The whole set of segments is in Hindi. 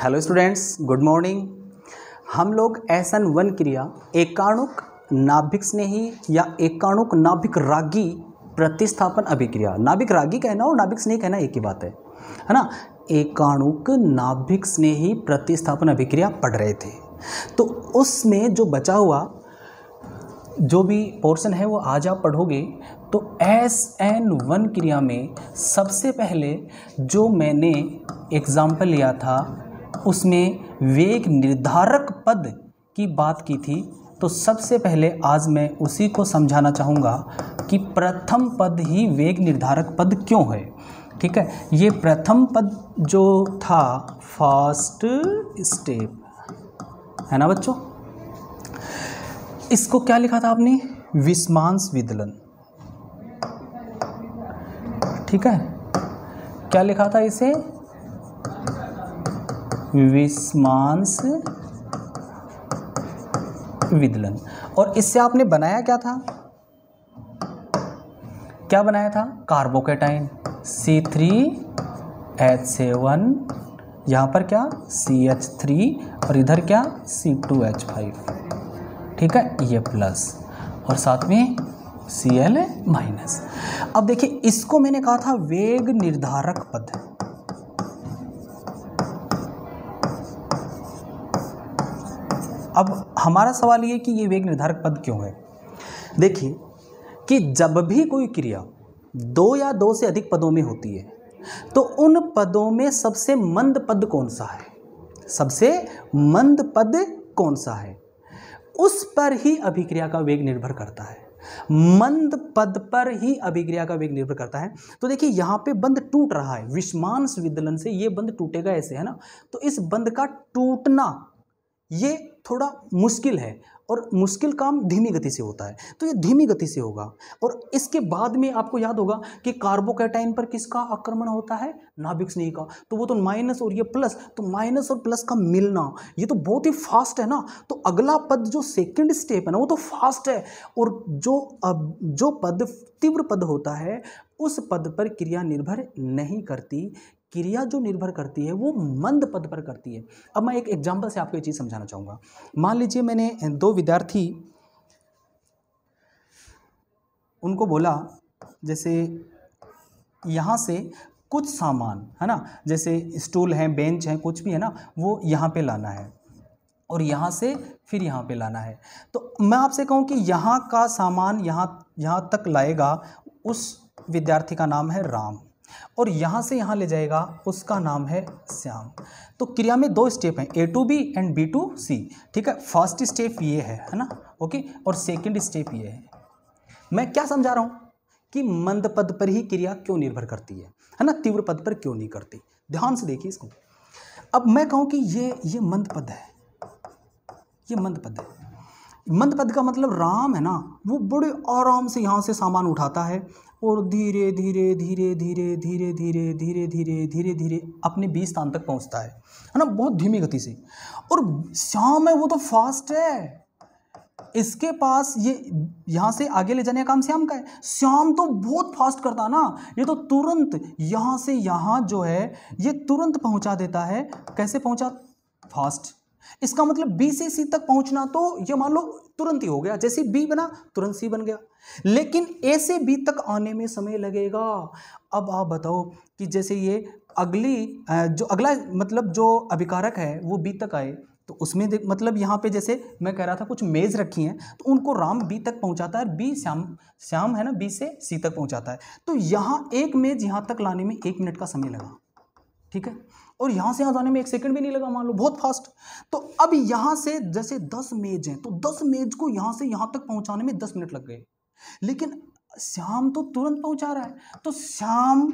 Hello students, good morning. हम लोग SN1 क्रिया एकाणुक नाभिक स्नेही या एकाणुक नाभिक रागी प्रतिस्थापन अभिक्रिया, नाभिक रागी कहना और नाभिक स्नेही कहना एक ही बात है ना। एकाणुक नाभिक स्नेही प्रतिस्थापन अभिक्रिया पढ़ रहे थे, तो उसमें जो बचा हुआ जो भी पोर्शन है वो आज आप पढ़ोगे। तो SN1 क्रिया में सबसे पहले जो मैंने एग्जाम्पल लिया था उसमें वेग निर्धारक पद की बात की थी। तो सबसे पहले आज मैं उसी को समझाना चाहूँगा कि प्रथम पद ही वेग निर्धारक पद क्यों है। ठीक है, ये प्रथम पद जो था फर्स्ट स्टेप है ना बच्चों, इसको क्या लिखा था आपने? विस्मांस विदलन। ठीक है, क्या लिखा था इसे? विस्मांस विदलन। और इससे आपने बनाया क्या था? क्या बनाया था? कार्बोकेटाइन C3H7, यहां पर क्या CH3 और इधर क्या C2H5। ठीक है, ये प्लस और साथ में Cl माइनस। अब देखिए, इसको मैंने कहा था वेग निर्धारक पद। अब हमारा सवाल ये कि ये वेग निर्धारक पद क्यों है। देखिए कि जब भी कोई क्रिया दो या दो से अधिक पदों में होती है तो उन पदों में सबसे मंद पद कौन सा है, सबसे मंद पद कौन सा है, उस पर ही अभिक्रिया का वेग निर्भर करता है। मंद पद पर ही अभिक्रिया का वेग निर्भर करता है। तो देखिए यहाँ पे बंध टूट रहा है, विस्मांस विदलन से ये बंध टूटेगा ऐसे, है ना। तो इस बंध का टूटना ये थोड़ा मुश्किल है और मुश्किल काम धीमी गति से होता है, तो ये धीमी गति से होगा। और इसके बाद में आपको याद होगा कि कार्बोकेटाइन पर किसका आक्रमण होता है? नाभिक स्नेही का। तो वो तो माइनस और ये प्लस, तो माइनस और प्लस का मिलना ये तो बहुत ही फास्ट है ना। तो अगला पद जो सेकंड स्टेप है ना वो तो फास्ट है, और जो पद तीव्र पद होता है उस पद पर क्रिया निर्भर नहीं करती। क्रिया जो निर्भर करती है वो मंद पद पर करती है। अब मैं एक एग्जांपल से आपको ये चीज़ समझाना चाहूँगा। मान लीजिए मैंने दो विद्यार्थी, उनको बोला जैसे यहाँ से कुछ सामान है ना, जैसे स्टूल है, बेंच है, कुछ भी है ना, वो यहाँ पे लाना है और यहाँ से फिर यहाँ पे लाना है। तो मैं आपसे कहूँ कि यहाँ का सामान यहाँ तक लाएगा उस विद्यार्थी का नाम है राम, और यहाँ से यहाँ ले जाएगा उसका नाम है श्याम। तो क्रिया में दो स्टेप हैं, A to B and B to C। ठीक है, फर्स्ट स्टेप ये है ना, ओके, और सेकंड स्टेप ये है। मैं क्या समझा रहा हूँ कि मंद पद पर ही क्रिया क्यों निर्भर करती है ना, तीव्र पद पर क्यों नहीं करती। ध्यान से देखिए इसको। अब मैं कहूँ कि ये मंद पद है, ये मंद पद है। मंद पद का मतलब राम है ना, वो बड़े आराम से यहाँ से सामान उठाता है और धीरे धीरे धीरे धीरे धीरे धीरे धीरे धीरे धीरे धीरे अपने 20 स्थान तक पहुँचता है ना, बहुत धीमी गति से। और श्याम है वो तो फास्ट है, इसके पास ये यहाँ से आगे ले जाने का काम श्याम का है। श्याम तो बहुत फास्ट करता है ना, ये तो तुरंत यहाँ से यहाँ जो है ये तुरंत पहुँचा देता है। कैसे पहुँचा? फास्ट। इसका मतलब B से C तक पहुंचना तो ये मान लो तुरंत ही हो गया, जैसे B बना तुरंत C बन गया। लेकिन A से B तक आने में समय लगेगा। अब आप बताओ कि जैसे ये अगला मतलब जो अभिकारक है वो B तक आए, तो उसमें मतलब यहाँ पे जैसे मैं कह रहा था कुछ मेज रखी हैं, तो उनको राम B तक पहुँचाता है, B श्याम है ना B से C तक पहुँचाता है। तो यहाँ एक मेज यहाँ तक लाने में 1 मिनट का समय लगा, ठीक है, और यहाँ से यहाँ जाने में 1 सेकंड भी नहीं लगा, मान लो, बहुत फास्ट। तो अब यहाँ से जैसे 10 मेज हैं, तो 10 मेज को यहाँ से यहाँ तक पहुँचाने में 10 मिनट लग गए, लेकिन श्याम तो तुरंत पहुँचा रहा है। तो श्याम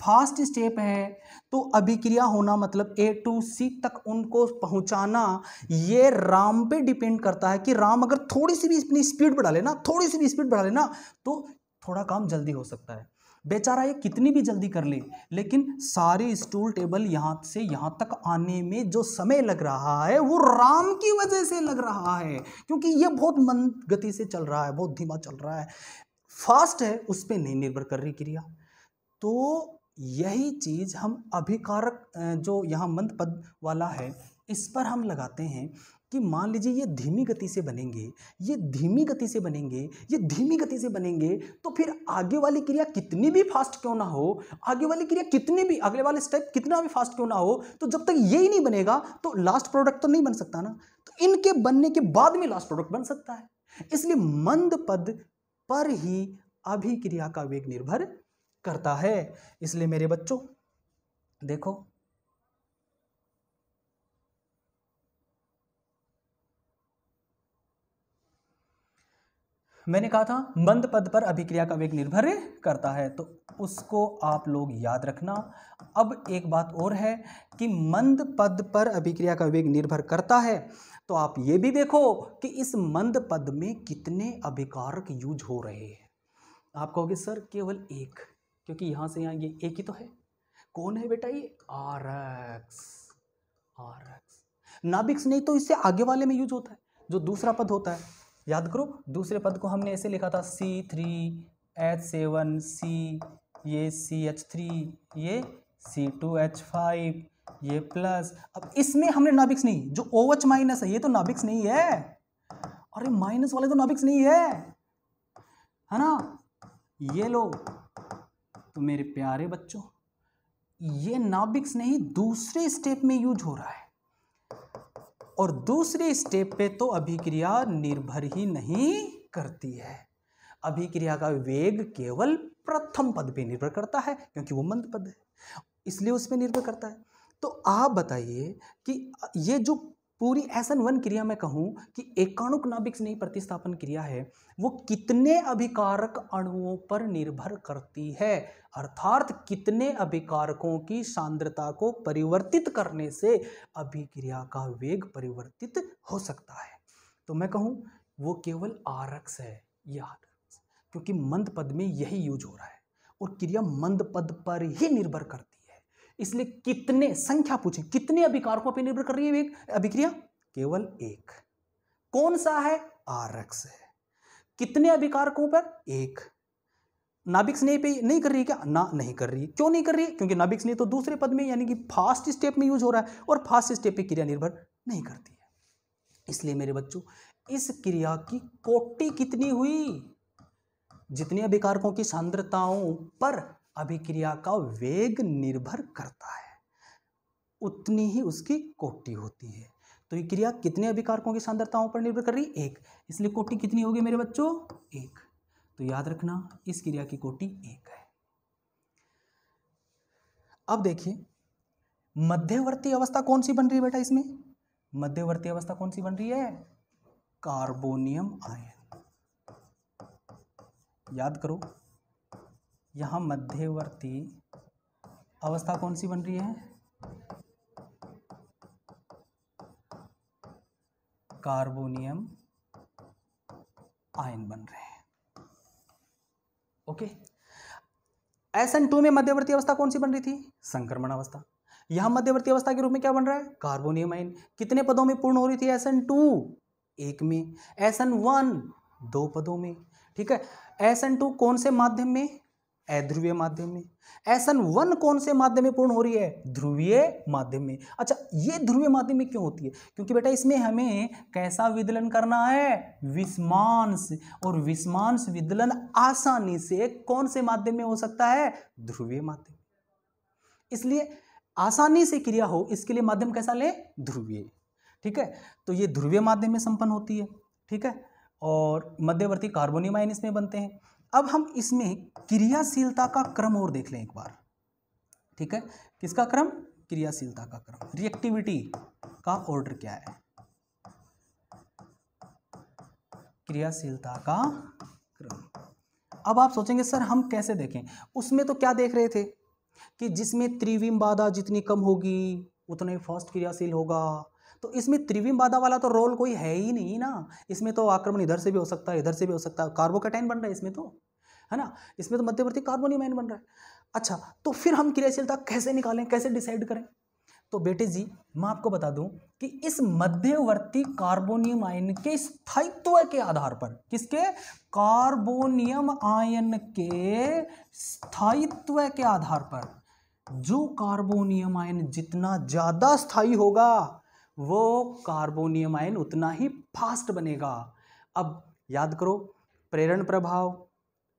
फास्ट स्टेप है, तो अभिक्रिया होना मतलब A to C तक उनको पहुँचाना ये राम पे डिपेंड करता है कि राम अगर थोड़ी सी भी अपनी स्पीड बढ़ा लेना, थोड़ी सी भी स्पीड बढ़ा लेना, तो थोड़ा काम जल्दी हो सकता है। बेचारा ये कितनी भी जल्दी कर ले, लेकिन सारे स्टूल टेबल यहाँ से यहाँ तक आने में जो समय लग रहा है वो राम की वजह से लग रहा है, क्योंकि ये बहुत मंद गति से चल रहा है, बहुत धीमा चल रहा है। फास्ट है, उस पर नहीं निर्भर कर रही क्रिया। तो यही चीज़ हम अभिकारक जो यहाँ मंद पद वाला है इस पर हम लगाते हैं कि मान लीजिए ये धीमी गति से बनेंगे, ये धीमी गति से बनेंगे, ये धीमी गति से बनेंगे, तो फिर आगे वाली क्रिया कितनी भी फास्ट क्यों ना हो, आगे वाली क्रिया कितनी भी, अगले वाले स्टेप कितना भी फास्ट क्यों ना हो, तो जब तक ये ही नहीं बनेगा तो लास्ट प्रोडक्ट तो नहीं बन सकता ना। तो इनके बनने के बाद में लास्ट प्रोडक्ट बन सकता है। इसलिए मंद पद पर ही अभिक्रिया का वेग निर्भर करता है। इसलिए मेरे बच्चों देखो, मैंने कहा था मंद पद पर अभिक्रिया का वेग निर्भर करता है, तो उसको आप लोग याद रखना। अब एक बात और है कि मंद पद पर अभिक्रिया का वेग निर्भर करता है, तो आप ये भी देखो कि इस मंद पद में कितने अभिकारक यूज हो रहे हैं। आप कहोगे सर केवल एक, क्योंकि यहाँ से यहाँ ये एक ही तो है। कौन है बेटा ये? आरएक्स। नाभिक्स नहीं तो इससे आगे वाले में यूज होता है, जो दूसरा पद होता है। याद करो, दूसरे पद को हमने ऐसे लिखा था C3H7C, ये CH3, ये C2H5, ये प्लस। अब इसमें हमने नाभिक्स नहीं, जो OH माइनस है ये तो नाभिक्स नहीं है। अरे माइनस वाले तो नाभिक्स नहीं है ना। ये लो, तो मेरे प्यारे बच्चों ये नाभिक्स नहीं, दूसरे स्टेप में यूज हो रहा है। और दूसरे स्टेप पे तो अभिक्रिया निर्भर ही नहीं करती है। अभिक्रिया का वेग केवल प्रथम पद पे निर्भर करता है, क्योंकि वो मंद पद है, इसलिए उस पे निर्भर करता है। तो आप बताइए कि ये जो पूरी SN1 क्रिया मैं कहूँ कि एकाणुक नाभिक्स नहीं प्रतिस्थापन क्रिया है, वो कितने अभिकारक अणुओं पर निर्भर करती है, अर्थात कितने अभिकारकों की सांद्रता को परिवर्तित करने से अभिक्रिया का वेग परिवर्तित हो सकता है। तो मैं कहूँ वो केवल आरक्स है, ये आरक्स, क्योंकि मंद पद में यही यूज हो रहा है और क्रिया मंद पद पर ही निर्भर करती है। इसलिए कितने, संख्या पूछे, कितने अभिकारकों पर निर्भर कर रही है वेग अभिक्रिया? केवल एक। कौन सा है? आरक्स है। कितने अभिकारकों पर? एक। नाभिक्स ने पे नहीं कर रही है क्या? ना, नहीं कर रही है। क्यों नहीं कर रही है? क्योंकि नाभिक्स ने तो दूसरे पद में यानी कि फास्ट स्टेप में यूज हो रहा है, और फास्ट स्टेप पे क्रिया निर्भर नहीं करती है। इसलिए मेरे बच्चों इस क्रिया की कोटि कितनी हुई? जितने अभिकारकों की सांद्रताओं पर अभिक्रिया का वेग निर्भर करता है उतनी ही उसकी कोटि होती है। तो ये क्रिया कितने अभिकारकों की सांद्रताओं पर निर्भर कर रही है? एक। इसलिए कोटि कितनी होगी मेरे बच्चों? एक। तो याद रखना इस क्रिया की कोटि एक है। अब देखिए मध्यवर्ती अवस्था कौन सी बन रही है बेटा इसमें? मध्यवर्ती अवस्था कौन सी बन रही है? Carbonium ion. याद करो, यहां मध्यवर्ती अवस्था कौन सी बन रही है? कार्बोनियम आयन बन रहे हैं। ओके। SN2 में मध्यवर्ती अवस्था कौन सी बन रही थी? संक्रमण अवस्था। यहां मध्यवर्ती अवस्था के रूप में क्या बन रहा है? Carbonium ion. कितने पदों में पूर्ण हो रही थी SN2? एक में। SN1 दो पदों में। ठीक है। SN2 कौन से माध्यम में? अध्रुवीय माध्यम में। SN1 कौन से माध्यम में पूर्ण हो रही है? ध्रुवीय माध्यम में। अच्छा, ये ध्रुवीय माध्यम में क्यों होती है? क्योंकि बेटा इसमें हमें कैसा विदलन करना है? विषमांश। और विषमांश विदलन आसानी से कौन से माध्यम में हो सकता है? ध्रुवीय माध्यम। इसलिए आसानी से क्रिया हो इसके लिए माध्यम कैसा ले? ध्रुवीय। ठीक है। तो ये ध्रुवीय माध्यम में संपन्न होती है। ठीक है। और मध्यवर्ती कार्बोनियम आयन इसमें बनते हैं। अब हम इसमें क्रियाशीलता का क्रम और देख लें एक बार। ठीक है। किसका क्रम? क्रियाशीलता का क्रम। रिएक्टिविटी का ऑर्डर क्या है? क्रियाशीलता का क्रम। अब आप सोचेंगे सर हम कैसे देखें? उसमें तो क्या देख रहे थे कि जिसमें त्रिविम बाधा जितनी कम होगी उतने फास्ट क्रियाशील होगा। तो इसमें त्रिविम बाधा वाला तो रोल कोई है ही नहीं ना। इसमें तो आक्रमण इधर से भी हो सकता है, इधर से भी हो सकता है। कार्बोकैटायन बन रहा है इसमें तो, है ना। इसमें तो मध्यवर्ती कार्बोनियम आयन बन रहा है। अच्छा, तो फिर हम क्रियाशीलता कैसे निकालें, कैसे डिसाइड करें? तो बेटे जी मैं आपको बता दूं कि इस मध्यवर्ती कार्बोनियम आयन के स्थायित्व के आधार पर, किसके? कार्बोनियम आयन के स्थायित्व के आधार पर जो कार्बोनियम आयन जितना ज़्यादा स्थायी होगा वो कार्बोनियम आयन उतना ही फास्ट बनेगा। अब याद करो, प्रेरण प्रभाव,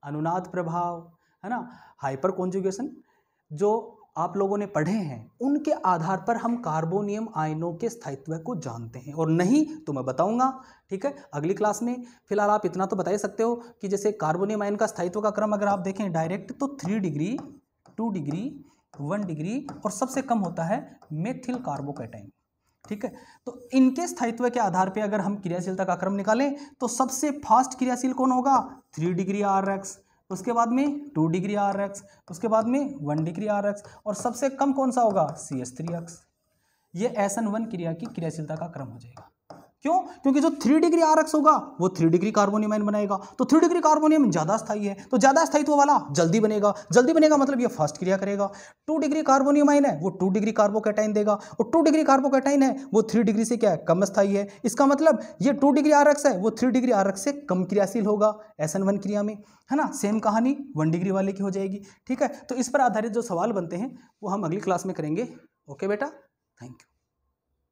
अनुनाद प्रभाव, है ना, हाइपर कॉन्जुगेशन, जो आप लोगों ने पढ़े हैं उनके आधार पर हम कार्बोनियम आयनों के स्थायित्व को जानते हैं, और नहीं तो मैं बताऊंगा, ठीक है, अगली क्लास में। फिलहाल आप इतना तो बता ही सकते हो कि जैसे कार्बोनियम आयन का स्थायित्व का क्रम अगर आप देखें डायरेक्ट तो 3 डिग्री, 2 डिग्री, 1 डिग्री, और सबसे कम होता है मेथिल कार्बोकैटायन, ठीक है। तो इनके स्थायित्व के आधार पर अगर हम क्रियाशीलता का क्रम निकालें तो सबसे फास्ट क्रियाशील कौन होगा? 3 डिग्री RX, उसके बाद में 2 डिग्री RX, उसके बाद में 1 डिग्री RX, और सबसे कम कौन सा होगा? CH3X। ये SN1 क्रिया की क्रियाशीलता का क्रम हो जाएगा। क्यों? क्योंकि जो 3 डिग्री RX होगा वो 3 डिग्री कार्बोनियम आयन बनाएगा, तो 3 डिग्री कार्बोनियम ज़्यादा स्थायी है, तो ज़्यादा स्थायित्व वाला जल्दी बनेगा, जल्दी बनेगा मतलब ये फास्ट क्रिया करेगा। 2 डिग्री कार्बोनियम आयन है वो 2 डिग्री कार्बोकैटायन देगा, और 2 डिग्री कार्बोकैटायन है वो 3 डिग्री से क्या है? कम स्थायी है। इसका मतलब ये 2 डिग्री RX है वो 3 डिग्री RX से कम क्रियाशील होगा SN1 क्रिया में, है ना। सेम कहानी 1 डिग्री वाले की हो जाएगी, ठीक है। तो इस पर आधारित जो सवाल बनते हैं वो हम अगली क्लास में करेंगे। ओके बेटा, थैंक यू।